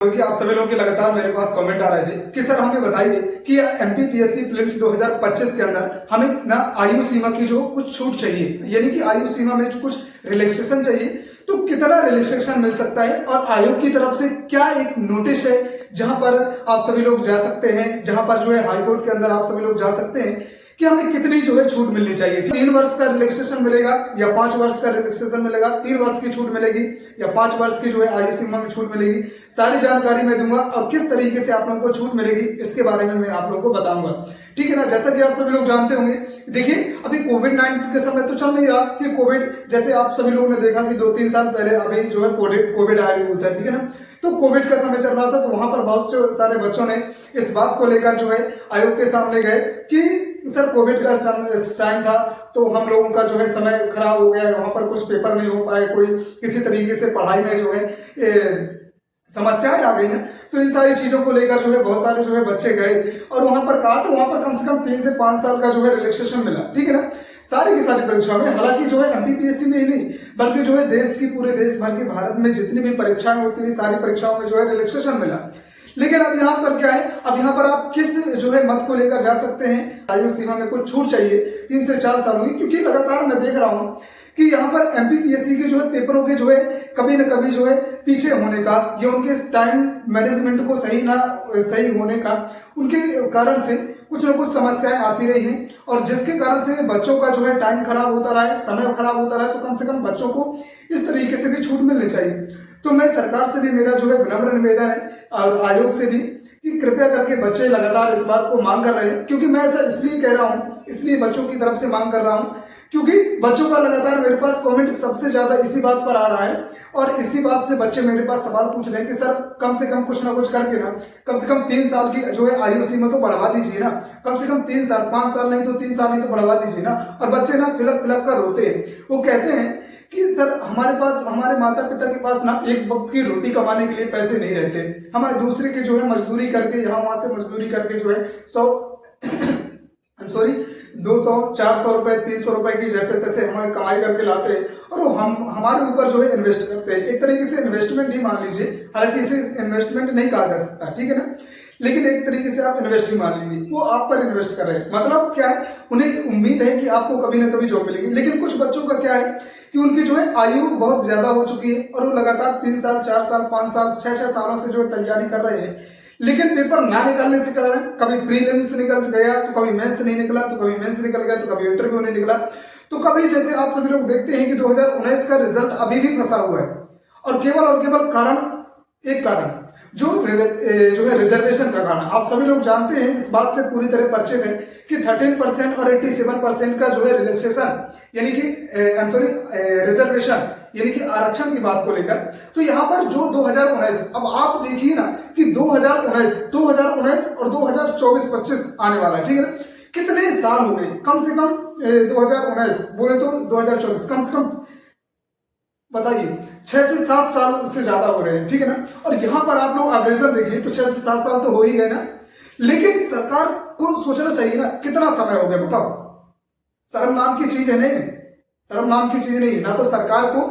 क्योंकि आप सभी लोगों के लगातार मेरे पास कमेंट आ रहे थे कि सर हमें बताइए कि एमपीपीएससी प्रीलिम्स 2025 के अंदर हमें ना आयु सीमा की जो कुछ छूट चाहिए, यानी कि आयु सीमा में कुछ रिलैक्सेशन चाहिए, तो कितना रिलैक्सेशन मिल सकता है और आयोग की तरफ से क्या एक नोटिस है जहां पर आप सभी लोग जा सकते हैं, जहां पर जो है हाईकोर्ट के अंदर आप सभी लोग जा सकते हैं कि हमें कितनी जो है छूट मिलनी चाहिए। 3 वर्ष का रिलैक्सेशन मिलेगा या 5 वर्ष का रिलैक्सेशन मिलेगा, 3 वर्ष की छूट मिलेगी या 5 वर्ष की जो है आयु सीमा में छूट मिलेगी, सारी जानकारी मैं दूंगा और किस तरीके से आप लोगों को छूट मिलेगी इसके बारे में मैं आप लोगों को बताऊंगा। ठीक है ना। जैसा कि आप सभी लोग जानते होंगे, देखिए अभी कोविड-19 के समय तो चल नहीं रहा कि कोविड, जैसे आप सभी लोगों ने देखा कि 2-3 साल पहले अभी जो है कोविड आया होता है, ठीक है ना। तो कोविड का समय चल रहा था, तो वहां पर बहुत सारे बच्चों ने इस बात को लेकर जो है आयोग के सामने गए कि सर कोविड का टाइम था तो हम लोगों का जो है समय खराब हो गया, वहां पर कुछ पेपर नहीं हो पाए, कोई किसी तरीके से पढ़ाई में जो है समस्याएं आ गई ना। तो इन सारी चीजों को लेकर जो है बहुत सारे जो है बच्चे गए और वहां पर कहा, तो वहां पर कम से कम 3 से 5 साल का जो है रिलैक्सेशन मिला। ठीक है ना। सारी की सारी परीक्षाओं में, हालांकि जो है एमपीपीएससी में ही नहीं बल्कि जो है देश की, पूरे देश भर के भारत में जितनी भी परीक्षाएं होती है सारी परीक्षाओं में जो है रिलैक्सेशन मिला। लेकिन अब यहाँ पर क्या है, अब यहाँ पर आप किस जो है मत को लेकर जा सकते हैं, आयु सीमा में कुछ छूट चाहिए 3 से 4 साल की, क्योंकि लगातार मैं देख रहा हूँ कि यहाँ पर एमपीपीएससी के जो है पेपरों के जो है कभी न कभी जो है पीछे होने का या उनके टाइम मैनेजमेंट को सही होने का, उनके कारण से कुछ न कुछ समस्याएं आती रही हैं और जिसके कारण से बच्चों का जो है टाइम खराब होता रहा है, समय खराब होता रहा है। तो कम से कम बच्चों को इस तरीके से भी छूट मिलनी चाहिए। तो मैं सरकार से भी, मेरा जो है विनम्र निवेदन है और आयोग से भी कि कृपया करके, बच्चे लगातार इस बात को मांग कर रहे हैं, क्योंकि मैं ऐसा इसलिए कह रहा हूँ, इसलिए बच्चों की तरफ से मांग कर रहा हूँ क्योंकि बच्चों का लगातार मेरे पास कमेंट सबसे ज्यादा इसी बात पर आ रहा है और इसी बात से बच्चे मेरे पास सवाल पूछ रहे हैं कि सर कम से कम कुछ ना कुछ करके ना कम से कम 3 साल की जो है आयु सीमा तो बढ़वा दीजिए ना, कम से कम 3 साल, 5 साल नहीं तो 3 साल नहीं तो बढ़वा दीजिए ना। और बच्चे ना फिलक फिलक कर रोते हैं, वो कहते हैं कि सर हमारे पास, हमारे माता पिता के पास ना एक वक्त की रोटी कमाने के लिए पैसे नहीं रहते, हमारे दूसरे के जो है मजदूरी करके, यहाँ वहां से मजदूरी करके जो है 200, 400 रुपए, 300 रुपए की जैसे तैसे हमारे कमाई करके लाते हैं और वो हमारे ऊपर जो है इन्वेस्ट करते हैं। एक तरीके से इन्वेस्टमेंट ही मान लीजिए, हालांकि इसे इन्वेस्टमेंट नहीं कहा जा सकता, ठीक है ना, लेकिन एक तरीके से आप इन्वेस्ट ही मान लीजिए, वो आप पर इन्वेस्ट कर रहे हैं। मतलब क्या है, उन्हें उम्मीद है कि आपको कभी ना कभी जॉब मिलेगी। लेकिन कुछ बच्चों का क्या है कि उनकी जो है आयु बहुत ज्यादा हो चुकी है और वो लगातार 3 साल, 4 साल, 5 साल, 6 सालों से जो है तैयारी कर रहे हैं, लेकिन पेपर ना निकालने से कारण कभी प्रीलिम्स निकल गया तो कभी मेंस नहीं निकला, तो कभी मेंस निकल गया तो कभी इंटरव्यू नहीं निकला, तो कभी, जैसे आप सभी लोग देखते हैं कि 2019 का रिजल्ट अभी भी फंसा हुआ है और केवल कारण, एक कारण जो है रिजर्वेशन का कारण। आप सभी लोग जानते हैं, इस बात से पूरी तरह परिचित है कि 13% और 87% का जो है रिलैक्सेशन, यानी कि रिजर्वेशन यानी कि आरक्षण की बात को लेकर, तो यहाँ पर जो 2019, अब आप देखिए ना कि 2019 और 2024-25 आने वाला है, ठीक है ना, कितने साल हो गए, कम से कम 2019 बोले तो 2024, कम से कम बताइए 6 से 7 साल से ज्यादा हो रहे हैं, ठीक है ना। और यहाँ पर आप लोग एवरेजन देखिए तो 6 से 7 साल तो हो ही गए ना, लेकिन सरकार को सोचना चाहिए ना कितना समय हो गया, बताओ। शर्म नाम की चीज है नहीं, शर्म नाम की चीज नहीं, ना तो सरकार को,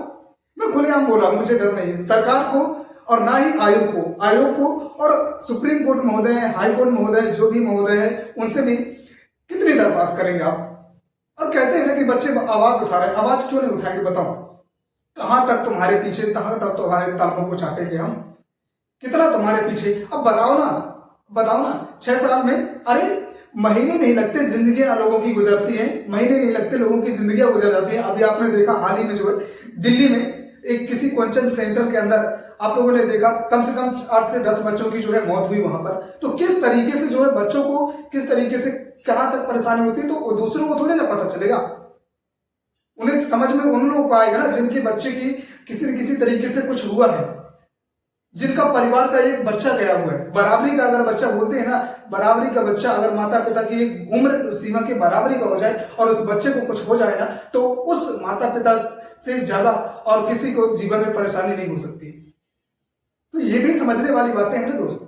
मैं खुलेआम बोल रहा हूं, मुझे डर नहीं है, सरकार को और ना ही आयोग को और सुप्रीम कोर्ट महोदय, हाई कोर्ट महोदय, जो भी महोदय है, उनसे भी कितनी दरख्वास्त करेंगे आप। और कहते हैं ना कि बच्चे आवाज उठा रहे हैं, आवाज क्यों नहीं उठाएंगे, बताओ। कहां तक तुम्हारे पीछे, कहां तक तुम्हारे तालमों को चाटेंगे हम, कितना तुम्हारे पीछे। अब बताओ ना 6 साल में, अरे महीने नहीं लगते, जिंदगियां लोगों की गुजरती हैं, महीने नहीं लगते, लोगों की जिंदगियां गुजर जाती हैं। अभी आपने देखा हाल ही में जो है दिल्ली में एक किसी कोचिंग सेंटर के अंदर आप लोगों ने देखा कम से कम 8 से 10 बच्चों की जो है मौत हुई वहां पर। तो किस तरीके से जो है बच्चों को किस तरीके से कहां तक परेशानी होती है, तो दूसरों को थोड़ी ना पता चलेगा, उन्हें समझ में उन लोगों को आएगा ना जिनके बच्चे की किसी न किसी तरीके से कुछ हुआ है, जिनका परिवार का एक बच्चा गया हुआ है। बराबरी का अगर बच्चा, बोलते हैं ना, बराबरी का बच्चा अगर माता पिता की एक उम्र सीमा के बराबरी का हो जाए और उस बच्चे को कुछ हो जाए ना, तो उस माता पिता से ज्यादा और किसी को जीवन में परेशानी नहीं हो सकती। तो ये भी समझने वाली बातें हैं ना दोस्त,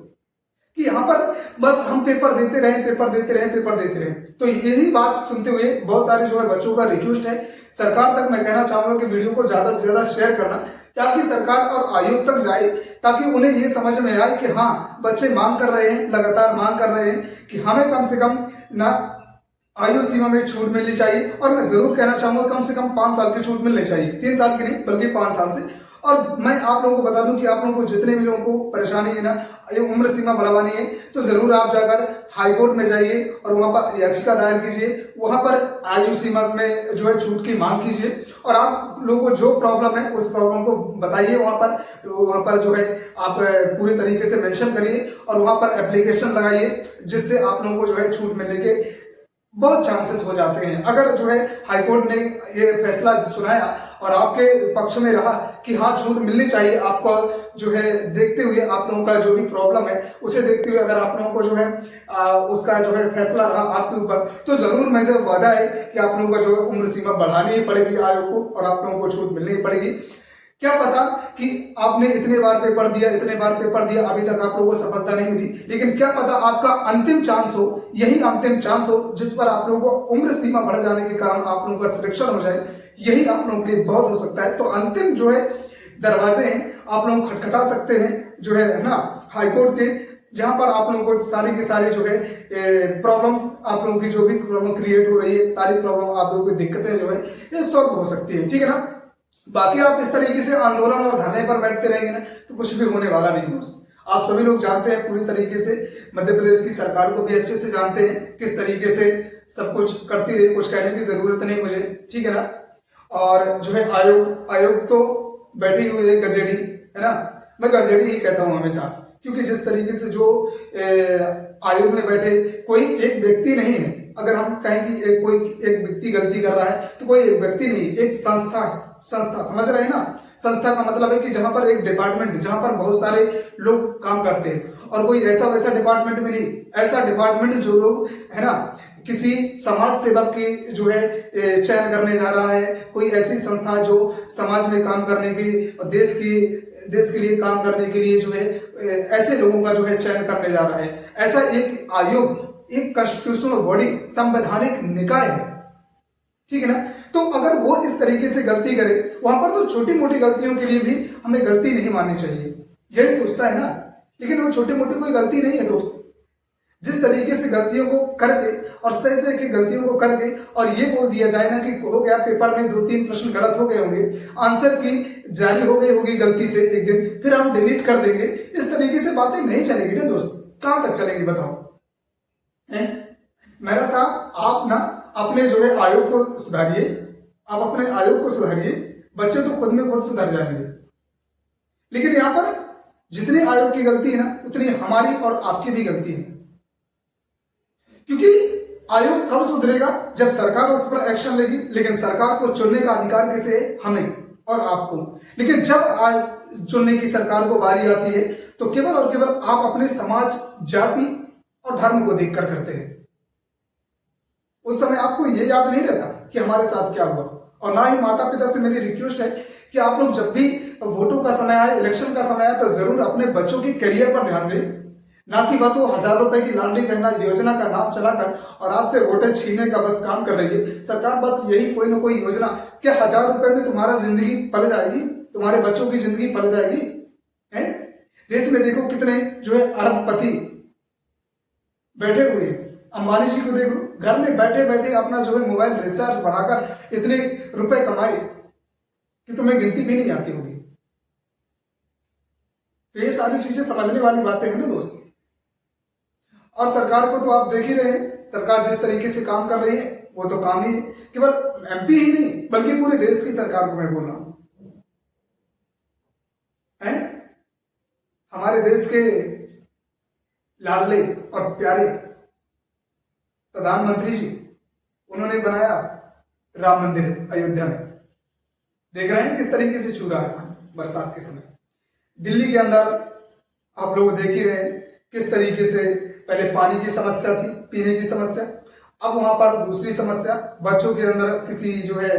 कि यहाँ पर बस हम पेपर देते रहे। तो यही बात सुनते हुए बहुत सारे जो है बच्चों का रिक्वेस्ट है सरकार तक, मैं कहना चाहूंगा कि वीडियो को ज्यादा से ज्यादा शेयर करना, ताकि सरकार और आयोग तक जाए, ताकि उन्हें ये समझ में आए कि हाँ बच्चे मांग कर रहे हैं, लगातार मांग कर रहे हैं कि हमें कम से कम ना आयु सीमा में छूट मिलनी चाहिए। और मैं जरूर कहना चाहूंगा कम से कम 5 साल की छूट मिलनी चाहिए, 3 साल की नहीं बल्कि 5 साल से। और मैं आप लोगों को बता दूं कि आप लोगों को जितने भी लोगों को परेशानी है ना, ये उम्र सीमा बढ़वानी है, तो जरूर आप जाकर हाई कोर्ट में जाइए और वहां पर याचिका दायर कीजिए, वहां पर आयु सीमा में जो है छूट की मांग कीजिए और आप लोगों को जो प्रॉब्लम है उस प्रॉब्लम को बताइए। वहां पर जो है आप पूरी तरीके से मेंशन करिए और वहां पर एप्लीकेशन लगाइए, जिससे आप लोगों को जो है छूट मिलने के बहुत चांसेस हो जाते हैं। अगर जो है हाईकोर्ट ने ये फैसला सुनाया और आपके पक्ष में रहा कि हाँ छूट मिलनी चाहिए आपको, जो है देखते हुए आप लोगों का जो भी प्रॉब्लम है उसे देखते हुए अगर आप लोगों को जो है उसका जो है फैसला रहा आपके ऊपर, तो जरूर मुझे वादा है कि आप लोगों का जो है उम्र सीमा बढ़ानी ही पड़ेगी आयोग को और आप लोगों को छूट मिलनी ही पड़ेगी। क्या पता कि आपने इतने बार पेपर दिया अभी तक आप लोगों को सफलता नहीं मिली, लेकिन क्या पता आपका अंतिम चांस हो, यही अंतिम चांस हो जिस पर आप लोगों को उम्र सीमा बढ़ जाने के कारण आप लोगों का सिलेक्शन हो जाए, यही आप लोगों के लिए बहुत हो सकता है। तो अंतिम जो है दरवाजे हैं आप लोग खटखटा सकते हैं जो है ना हाईकोर्ट के, जहां पर आप लोगों को सारी की सारी जो है प्रॉब्लम्स, आप लोगों की जो भी प्रॉब्लम क्रिएट हो रही है, सारी प्रॉब्लम आप लोगों की दिक्कतें जो है ये सॉल्व हो सकती है, ठीक है ना। बाकी आप इस तरीके से आंदोलन और धरने पर बैठते रहेंगे ना तो कुछ भी होने वाला नहीं दोस्त। आप सभी लोग जानते हैं पूरी तरीके से, मध्य प्रदेश की सरकार को भी अच्छे से जानते हैं किस तरीके से सब कुछ करती रही, कुछ कहने की जरूरत नहीं मुझे, ठीक है ना। और जो है आयोग तो बैठी हुई है गजेड़ी, है ना, मैं गजेड़ी ही कहता हूं हमेशा, क्योंकि जिस तरीके से जो आयोग में बैठे कोई एक व्यक्ति नहीं है। अगर हम कहें कि कोई एक व्यक्ति गलती कर रहा है तो कोई एक व्यक्ति नहीं, एक संस्था है, संस्था समझ रहे हैं ना। संस्था का मतलब है कि जहां पर एक डिपार्टमेंट, जहां पर बहुत सारे लोग काम करते हैं, और कोई ऐसा वैसा डिपार्टमेंट भी नहीं, ऐसा डिपार्टमेंट जो लोग है ना किसी समाज सेवक की जो है चयन करने जा रहा है, कोई ऐसी संस्था जो समाज में काम करने की और देश के लिए काम करने के लिए जो है ऐसे लोगों का जो है चयन करने जा रहा है। ऐसा एक आयोग, एक कॉन्स्टिट्यूशनल बॉडी, संवैधानिक निकाय है, ठीक है ना। तो अगर वो इस तरीके से गलती करे, वहां पर तो छोटी मोटी गलतियों के लिए भी हमें गलती नहीं माननी चाहिए, यही सोचता है ना। लेकिन वो छोटी मोटी कोई गलती नहीं है दोस्त। जिस तरीके से गलतियों को करके और सही सही की गलतियों को करके और ये बोल दिया जाए ना कि हो गया पेपर में 2-3 प्रश्न गलत हो गए होंगे, आंसर की जारी हो गई होगी गलती से एक दिन, फिर हम डिलीट कर देंगे, इस तरीके से बातें नहीं चलेगी ना दोस्त। कहां तक चलेंगी बताओ। मेरा साहब आप ना अपने जो है आयोग को सुधारिए, आप अपने आयोग को सुधारिए, बच्चे तो खुद में खुद सुधर जाएंगे। लेकिन यहां पर जितनी आयोग की गलती है ना उतनी हमारी और आपकी भी गलती है, क्योंकि आयोग कब सुधरेगा जब सरकार उस पर एक्शन लेगी। लेकिन सरकार को चुनने का अधिकार किसे है? हमें और आपको। लेकिन जब चुनने की सरकार को बारी आती है तो केवल और केवल आप अपने समाज, जाति और धर्म को देखकर करते हैं। उस समय आपको यह याद नहीं रहता कि हमारे साथ क्या हुआ। और ना ही माता पिता से मेरी रिक्वेस्ट है कि आप लोग जब भी वोटों का समय आए, इलेक्शन का समय आए, तो जरूर अपने बच्चों के करियर पर ध्यान दें, ना कि बस वो 1000 रुपए की लाडली बहना योजना का नाम चलाकर और आपसे वोटें छीनने का बस काम कर रही है सरकार। बस यही कोई ना कोई योजना, क्या 1000 रुपए में तुम्हारा जिंदगी पल जाएगी? तुम्हारे बच्चों की जिंदगी पल जाएगी? है देश में देखो कितने जो है अरबपति बैठे हुए हैं। अंबानी जी को देख लो, घर में बैठे बैठे अपना जो है मोबाइल रिचार्ज बढ़ाकर इतने रुपए कमाए कि तुम्हें गिनती भी नहीं आती होगी। तो ये सारी चीजें समझने वाली बातें हैं ना दोस्त। और सरकार को तो आप देख ही रहे हैं, सरकार जिस तरीके से काम कर रही है वो तो काम ही है। केवल एमपी ही नहीं बल्कि पूरे देश की सरकार को मैं बोल रहा हूं। हमारे देश के लाडले और प्यारे प्रधानमंत्री जी, उन्होंने बनाया राम मंदिर अयोध्या में। देख रहे हैं किस तरीके से छू रहा है बरसात के समय। दिल्ली के अंदर आप लोग देख ही रहे हैं किस तरीके से पहले पानी की समस्या थी, पीने की समस्या, अब वहां पर दूसरी समस्या, बच्चों के अंदर किसी जो है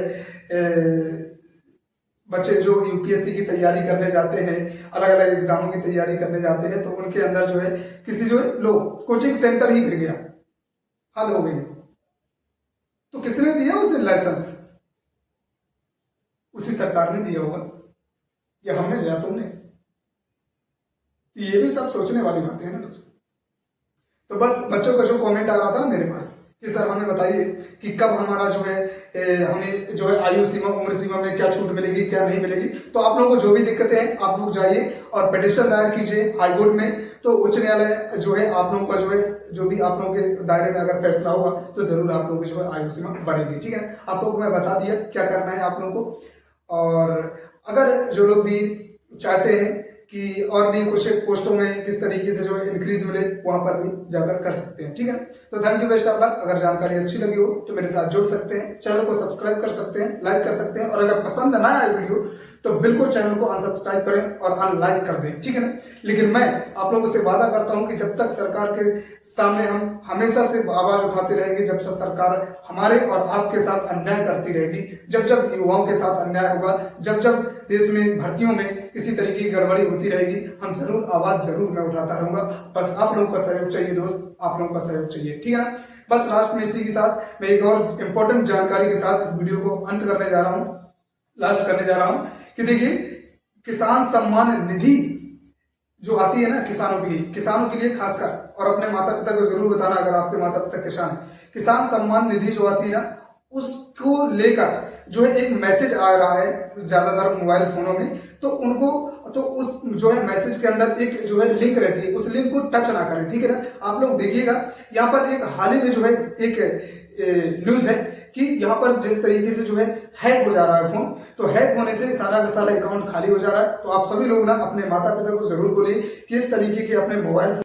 बच्चे जो यूपीएससी की तैयारी करने जाते हैं, अलग अलग एग्जामों की तैयारी करने जाते हैं, तो उनके अंदर जो है किसी जो है लो कोचिंग सेंटर ही गिर गया, हद हो गई। तो किसने दिया उसे लाइसेंस? उसी सरकार ने दिया होगा। या हमने या तुमने? ये भी सब सोचने वाली बातें हैं ना दोस्त। तो बस बच्चों का जो कमेंट आ रहा था ना मेरे पास कि सर हमें बताइए कि कब हमारा जो है हमें जो है आयु सीमा उम्र सीमा में क्या छूट मिलेगी क्या नहीं मिलेगी। तो आप लोगों को जो भी दिक्कतें हैं आप लोग जाइए और पिटिशन दायर कीजिए हाईकोर्ट में। तो उच्च न्यायालय जो है आप लोगों का जो है जो भी आप लोगों के दायरे में अगर फैसला होगा तो जरूर आप लोगों की जो है आयु सीमा बढ़ेगी। ठीक है, आप लोगों को मैं बता दिया क्या करना है आप लोगों को। और अगर जो लोग भी चाहते हैं कि और भी कुछ पोस्टों में किस तरीके से जो है इंक्रीज मिले वहां पर भी जाकर कर सकते हैं। ठीक है, तो thank you, best of luck. अगर जानकारी अच्छी लगी हो तो मेरे साथ जुड़ सकते हैं, चैनल को सब्सक्राइब कर सकते हैं, लाइक कर सकते हैं, और अगर पसंद ना आए वीडियो तो बिल्कुल चैनल को अनसब्सक्राइब करें और अनलाइक कर दें। ठीक है ना, लेकिन मैं आप लोगों से वादा करता हूं कि जब तक सरकार के सामने हम हमेशा से आवाज उठाते रहेंगे, जब तक सरकार हमारे और आपके साथ अन्याय करती रहेगी, जब जब युवाओं के साथ अन्याय होगा, जब जब देश में भर्तियों में किसी तरीके की गड़बड़ी होती रहेगी, हम जरूर आवाज जरूर मैं उठाता रहूंगा। बस आप लोगों का सहयोग चाहिए दोस्त, आप लोगों का सहयोग चाहिए। ठीक है ना, बस लास्ट में इसी के साथ मैं एक और इम्पोर्टेंट जानकारी के साथ इस वीडियो को अंत करने जा रहा हूँ, लास्ट करने जा रहा हूँ कि देखिए किसान सम्मान निधि जो आती है ना किसानों के लिए खासकर, और अपने माता पिता को जरूर बताना अगर आपके माता पिता किसान है, किसान सम्मान निधि जो आती है ना उसको लेकर जो है एक मैसेज आ रहा है ज्यादातर मोबाइल फोनों में। तो उनको तो उस जो है मैसेज के अंदर एक जो है लिंक रहती है, उस लिंक को टच ना करें। ठीक है ना, आप लोग देखिएगा यहाँ पर एक हाल ही में जो है एक न्यूज है कि यहाँ पर जिस तरीके से जो है हैक हो जा रहा है फोन, तो हैक होने से सारा का सारा अकाउंट खाली हो जा रहा है। तो आप सभी लोग ना अपने माता पिता को जरूर बोलिए कि इस तरीके के अपने मोबाइल